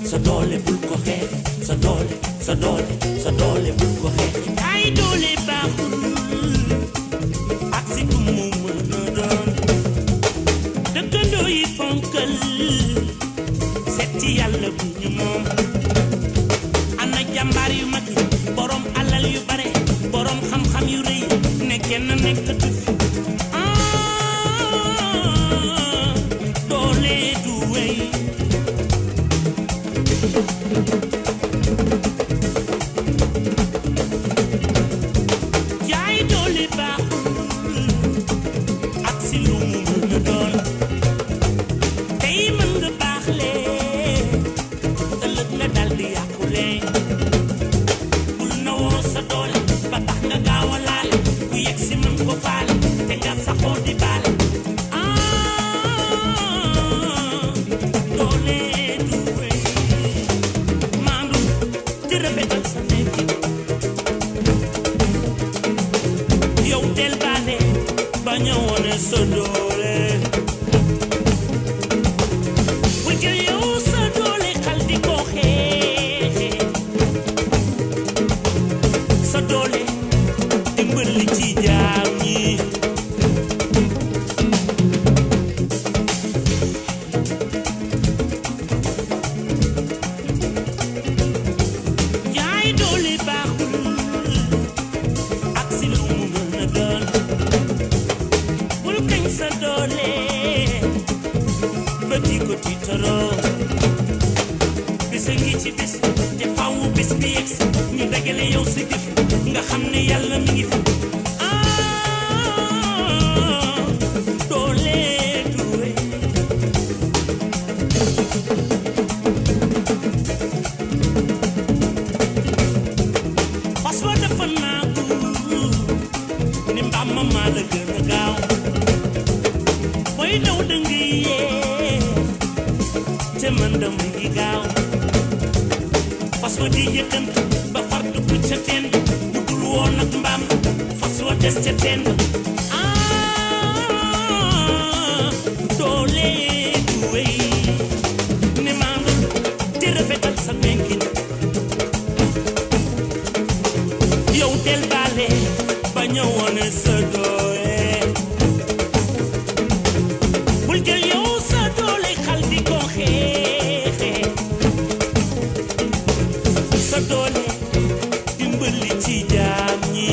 sa doole bul ko xeex sa doole bul ko xeex ay doole baaxul ak si ku mu mën a doon dëkkandoo yi fonkal seeti yàlla bu ñu moom ana jàmbaar yu mag yi borom alal yu bare borom xam-xam yu rëy ne kenn nekkatu fi doole du wéy jaay doole baaxul ak si lu mu mën a doon tey mën nga baaxle ëllëg nga dal di yàqule bul nawoo sa doole ba tax nga gaaw a laale ku yegg si mën ko faale te nga saxoo di baale doole du wéy maandu di rafetal sa nekkin yow del baale ba ñëwoone sa doole bul jël yow sa doole xal di ko xeexe sa doole dimbali ci jaam ñi jaay doole baaxul ak si lu mu mën a doon bul kañ sa doole ba di ko tiitaroo bisa ngi ci bis te faw bis bi yegsi ñu dagale yow si jëf nga xam ne yàlla mi ngi fi doole du wéy fas wa dafa naagu ni mbaam ma maa la gën a gaaw booy daw da nga yee te man dama ngi gaaw fas wa di yëkkant ba far dugg ca teen bu dul woon ak mbaam fas wa des ca teen doole du wéy ne maa nga te rafetal sa nekkin yow del baale ba ñëwoone sa doole bul jël yow sa doole xal di ko xeexe sa doole dimbali ci jaam ñi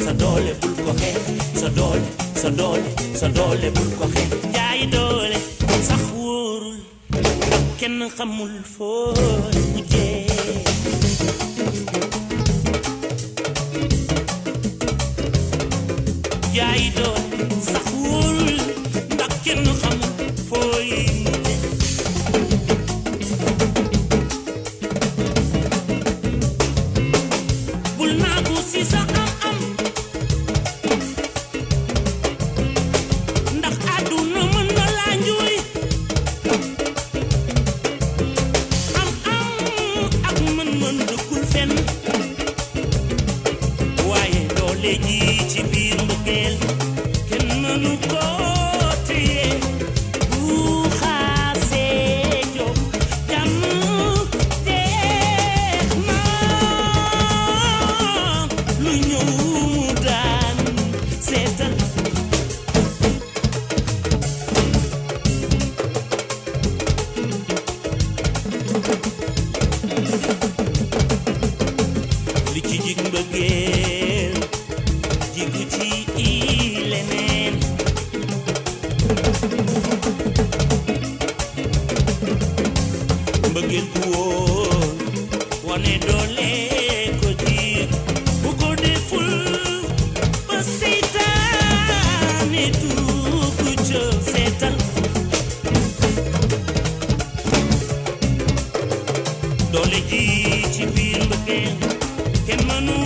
sa doole bul ko xeex sa doole bul ko xeex jaay doole sax wóorul ndax kenn xamul foo mujjee jaay doole sax wóorul ndax kenn xamul fooy mujjee bul naagu si sa am ndax àdduna mën na laa njuuy am ak mën dëkkul fenn waaye doole ji ci biir mbëggeel kenn mënu ko téye bu xaasee jóg jàmm deex na lu ñëw mu daan seetal li ci jig mbëggeel jigu ci leneen mbëggeel ku wóor wane doole ko jiir bu ko deful ba seytaane dugg ca seetal doole ji ci biir mbëggeel kenn mënu